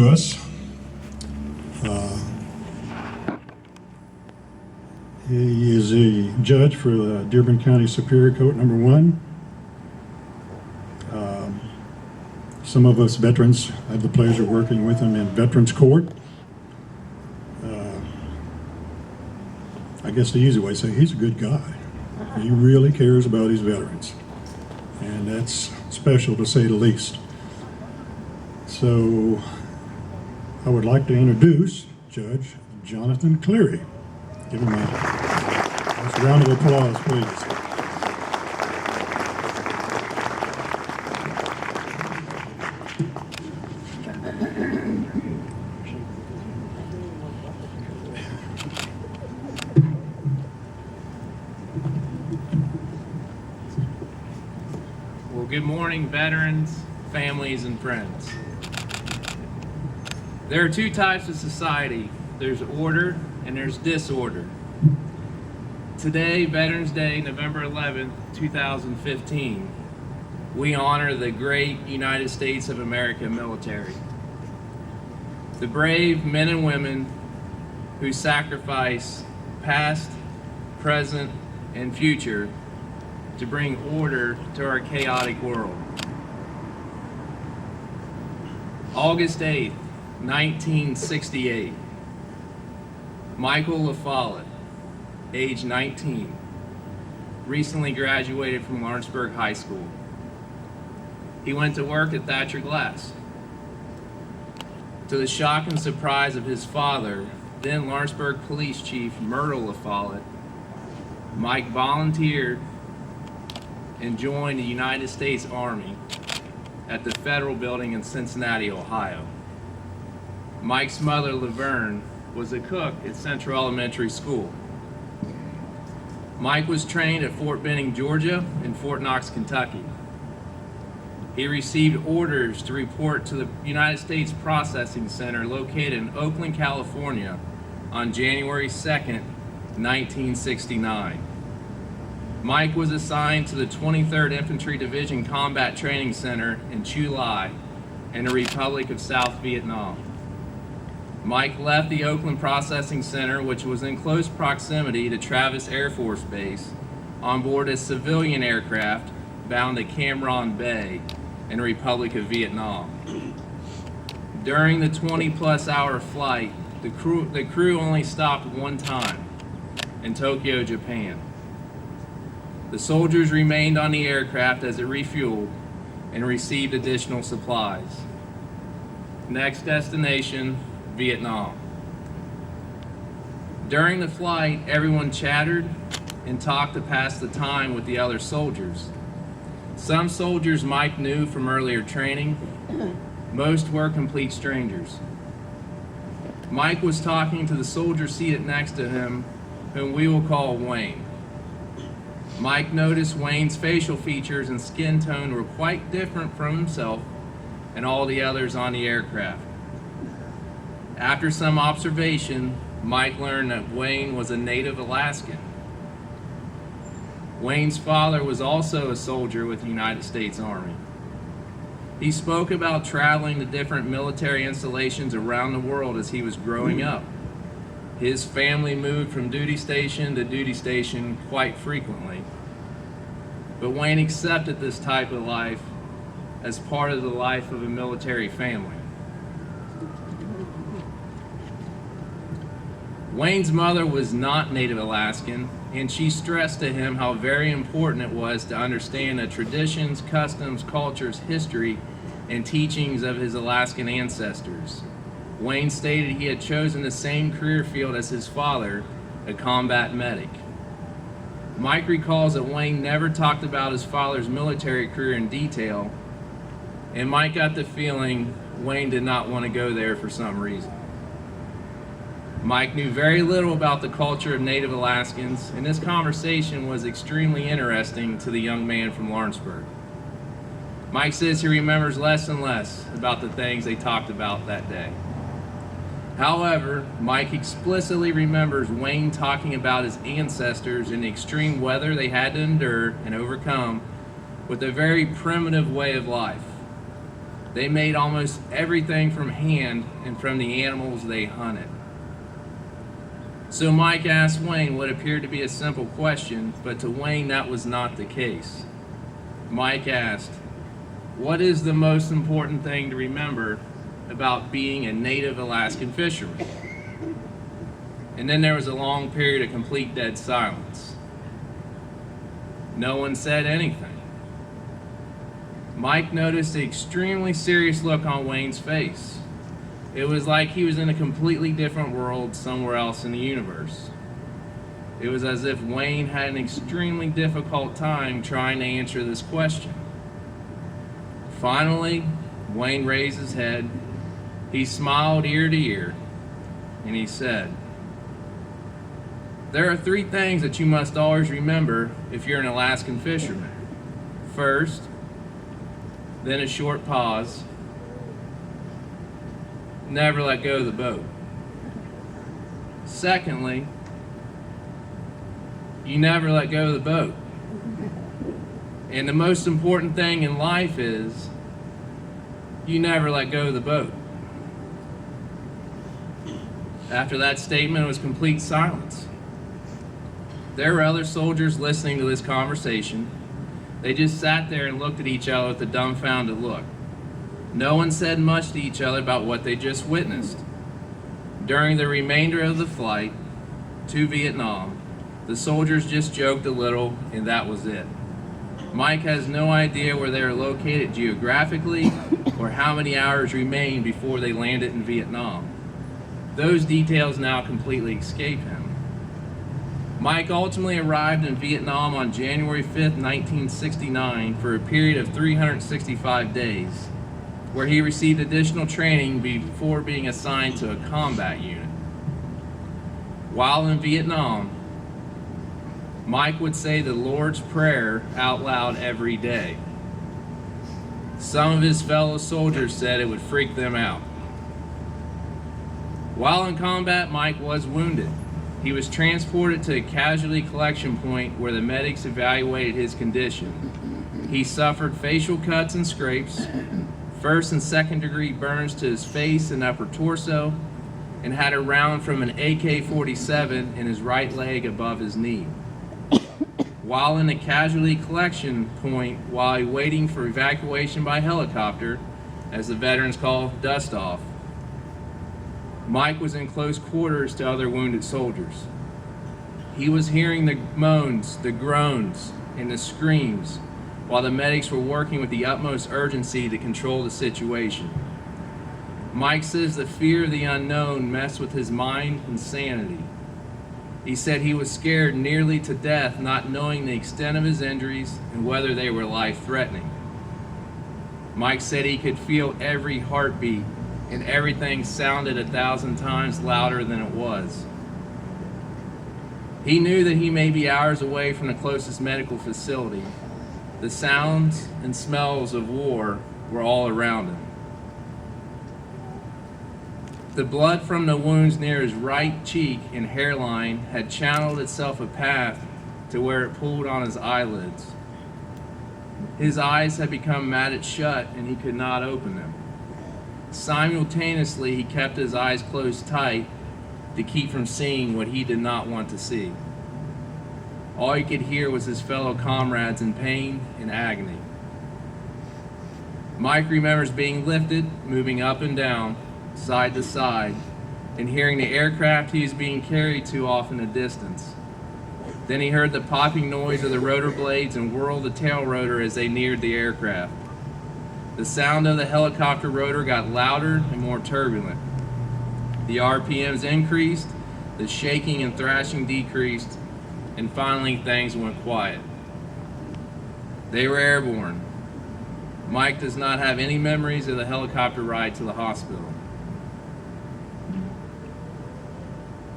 to us. He is a judge for the Dearborn County Superior Court number 1. Some of us veterans have the pleasure of working with him in Veterans Court. I guess the easy way to say he's a good guy. He really cares about his veterans, and that's special to say the least. So I would like to introduce Judge Jonathan Cleary. Give him a round of applause, please. Well, good morning, veterans, families, and friends. There are two types of society. There's order and there's disorder. Today, Veterans Day, November 11th, 2015, we honor the great United States of America military. The brave men and women who sacrifice past, present, and future to bring order to our chaotic world. August 8th, 1968, Michael LaFollette, age 19, recently graduated from Lawrenceburg High School. He went to work at Thatcher Glass. To the shock and surprise of his father, then Lawrenceburg Police Chief Myrtle LaFollette, Mike volunteered and joined the United States Army at the Federal Building in Cincinnati, Ohio. Mike's mother, Laverne, was a cook at Central Elementary School. Mike was trained at Fort Benning, Georgia, and Fort Knox, Kentucky. He received orders to report to the United States Processing Center located in Oakland, California on January 2nd, 1969. Mike was assigned to the 23rd Infantry Division Combat Training Center in Chu Lai in the Republic of South Vietnam. Mike left the Oakland Processing Center, which was in close proximity to Travis Air Force Base, on board a civilian aircraft bound to Cam Ranh Bay in the Republic of Vietnam. During the 20-plus hour flight, the crew only stopped one time, in Tokyo, Japan. The soldiers remained on the aircraft as it refueled and received additional supplies. Next destination, Vietnam. During the flight, everyone chattered and talked to pass the time with the other soldiers. Some soldiers Mike knew from earlier training. Most were complete strangers. Mike was talking to the soldier seated next to him, whom we will call Wayne. Mike noticed Wayne's facial features and skin tone were quite different from himself and all the others on the aircraft. After some observation, Mike learned that Wayne was a native Alaskan. Wayne's father was also a soldier with the United States Army. He spoke about traveling to different military installations around the world as he was growing up. His family moved from duty station to duty station quite frequently. But Wayne accepted this type of life as part of the life of a military family. Wayne's mother was not Native Alaskan, and she stressed to him how very important it was to understand the traditions, customs, cultures, history, and teachings of his Alaskan ancestors. Wayne stated he had chosen the same career field as his father, a combat medic. Mike recalls that Wayne never talked about his father's military career in detail, and Mike got the feeling Wayne did not want to go there for some reason. Mike knew very little about the culture of Native Alaskans, and this conversation was extremely interesting to the young man from Lawrenceburg. Mike says he remembers less and less about the things they talked about that day. However, Mike explicitly remembers Wayne talking about his ancestors and the extreme weather they had to endure and overcome with a very primitive way of life. They made almost everything from hand and from the animals they hunted. So Mike asked Wayne what appeared to be a simple question, but to Wayne that was not the case. Mike asked, "What is the most important thing to remember about being a native Alaskan fisherman?" And then there was a long period of complete dead silence. No one said anything. Mike noticed the extremely serious look on Wayne's face. It was like he was in a completely different world somewhere else in the universe. It was as if Wayne had an extremely difficult time trying to answer this question. Finally, Wayne raised his head. He smiled ear to ear, and he said, "There are 3 things that you must always remember if you're an Alaskan fisherman. First," then a short pause, "never let go of the boat. Secondly, you never let go of the boat. And the most important thing in life is you never let go of the boat." After that statement, it was complete silence. There were other soldiers listening to this conversation. They just sat there and looked at each other with a dumbfounded look. No one said much to each other about what they just witnessed. During the remainder of the flight to Vietnam, the soldiers just joked a little, and that was it. Mike has no idea where they are located geographically or how many hours remain before they landed in Vietnam. Those details now completely escape him. Mike ultimately arrived in Vietnam on January 5th, 1969 for a period of 365 days, where he received additional training before being assigned to a combat unit. While in Vietnam, Mike would say the Lord's Prayer out loud every day. Some of his fellow soldiers said it would freak them out. While in combat, Mike was wounded. He was transported to a casualty collection point where the medics evaluated his condition. He suffered facial cuts and scrapes, 1st and 2nd degree burns to his face and upper torso, and had a round from an AK-47 in his right leg above his knee. While in a casualty collection point, while waiting for evacuation by helicopter, as the veterans call dust off, Mike was in close quarters to other wounded soldiers. He was hearing the moans, the groans, and the screams while the medics were working with the utmost urgency to control the situation. Mike says the fear of the unknown messed with his mind and sanity. He said he was scared nearly to death, not knowing the extent of his injuries and whether they were life-threatening. Mike said he could feel every heartbeat and everything sounded 1,000 times louder than it was. He knew that he may be hours away from the closest medical facility. The sounds and smells of war were all around him. The blood from the wounds near his right cheek and hairline had channeled itself a path to where it pooled on his eyelids. His eyes had become matted shut and he could not open them. Simultaneously, he kept his eyes closed tight to keep from seeing what he did not want to see. All he could hear was his fellow comrades in pain and agony. Mike remembers being lifted, moving up and down, side to side, and hearing the aircraft he was being carried to off in the distance. Then he heard the popping noise of the rotor blades and whirled the tail rotor as they neared the aircraft. The sound of the helicopter rotor got louder and more turbulent. The RPMs increased, the shaking and thrashing decreased, and finally things went quiet. They were airborne. Mike does not have any memories of the helicopter ride to the hospital.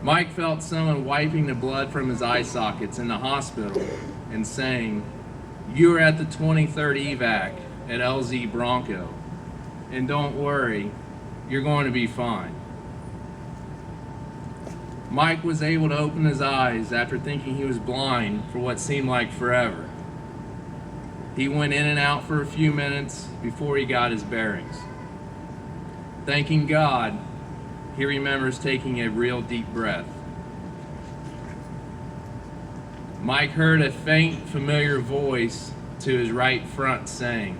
Mike felt someone wiping the blood from his eye sockets in the hospital and saying, "You are at the 23rd evac at LZ Bronco, and don't worry, you're going to be fine." Mike was able to open his eyes after thinking he was blind for what seemed like forever. He went in and out for a few minutes before he got his bearings. Thanking God, he remembers taking a real deep breath. Mike heard a faint, familiar voice to his right front saying,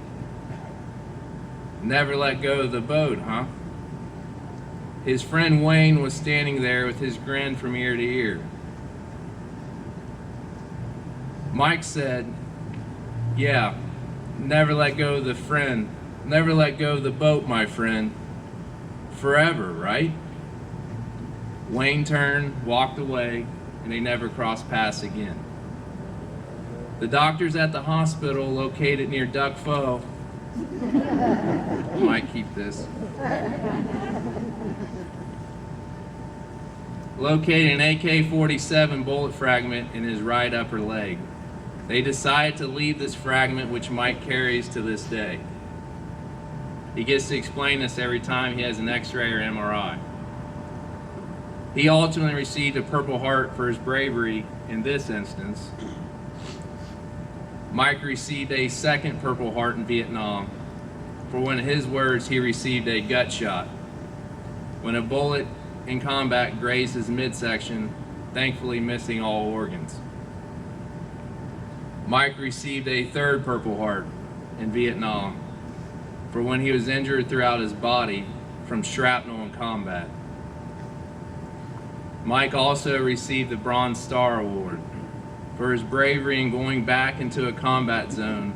"Never let go of the boat, huh?" His friend Wayne was standing there with his grin from ear to ear. Mike said, "Yeah, never let go of never let go of the boat, my friend. Forever, right?" Wayne turned, walked away, and they never crossed paths again. The doctors at the hospital located near Duck Foe, I might keep this, located an AK-47 bullet fragment in his right upper leg. They decided to leave this fragment, which Mike carries to this day. He gets to explain this every time he has an X-ray or MRI. He ultimately received a Purple Heart for his bravery in this instance. Mike received a second Purple Heart in Vietnam for, when in his words, he received a gut shot when a bullet in combat grazed his midsection, thankfully missing all organs. Mike received a third Purple Heart in Vietnam for when he was injured throughout his body from shrapnel in combat. Mike also received the Bronze Star Award for his bravery in going back into a combat zone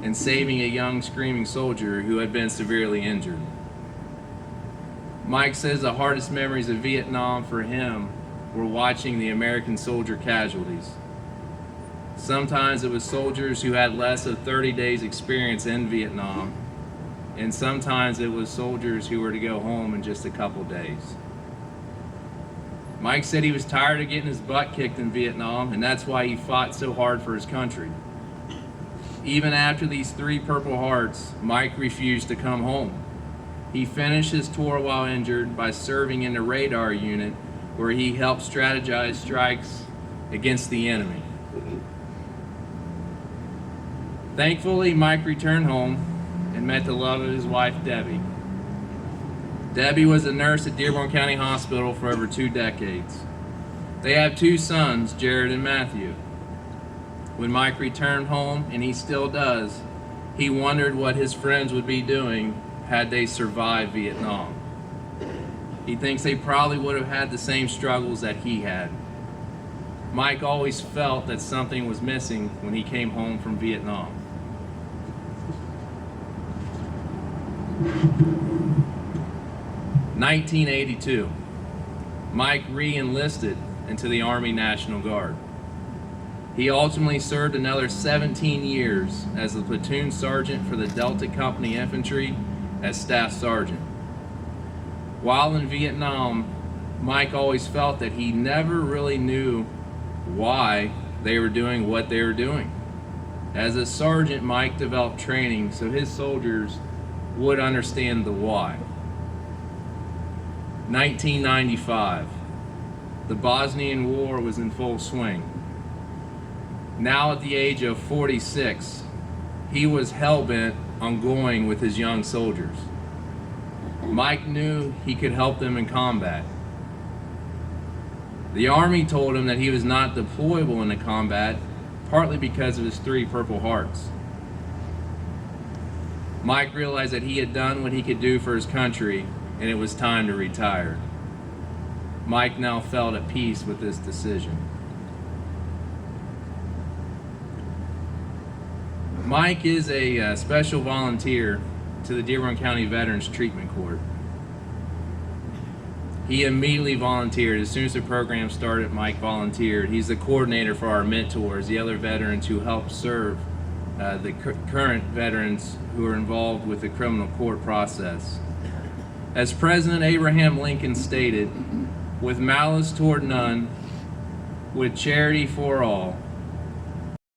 and saving a young screaming soldier who had been severely injured. Mike says the hardest memories of Vietnam for him were watching the American soldier casualties. Sometimes it was soldiers who had less of 30 days experience in Vietnam, and sometimes it was soldiers who were to go home in just a couple days. Mike said he was tired of getting his butt kicked in Vietnam, and that's why he fought so hard for his country. Even after these 3 Purple Hearts, Mike refused to come home. He finished his tour while injured by serving in the radar unit, where he helped strategize strikes against the enemy. Thankfully, Mike returned home and met the love of his wife, Debbie. Debbie was a nurse at Dearborn County Hospital for over 2 decades. They have 2 sons, Jared and Matthew. When Mike returned home, and he still does, he wondered what his friends would be doing had they survived Vietnam. He thinks they probably would have had the same struggles that he had. Mike always felt that something was missing when he came home from Vietnam. In 1982, Mike re-enlisted into the Army National Guard. He ultimately served another 17 years as a platoon sergeant for the Delta Company Infantry as Staff Sergeant. While in Vietnam, Mike always felt that he never really knew why they were doing what they were doing. As a sergeant, Mike developed training so his soldiers would understand the why. 1995, the Bosnian War was in full swing. Now at the age of 46, he was hell-bent on going with his young soldiers. Mike knew he could help them in combat. The Army told him that he was not deployable into combat, partly because of his 3 Purple Hearts. Mike realized that he had done what he could do for his country, and it was time to retire. Mike now felt at peace with this decision. Mike is a special volunteer to the Dearborn County Veterans Treatment Court. He immediately volunteered. As soon as the program started, Mike volunteered. He's the coordinator for our mentors, the other veterans who help serve the current veterans who are involved with the criminal court process. As President Abraham Lincoln stated, "With malice toward none, with charity for all,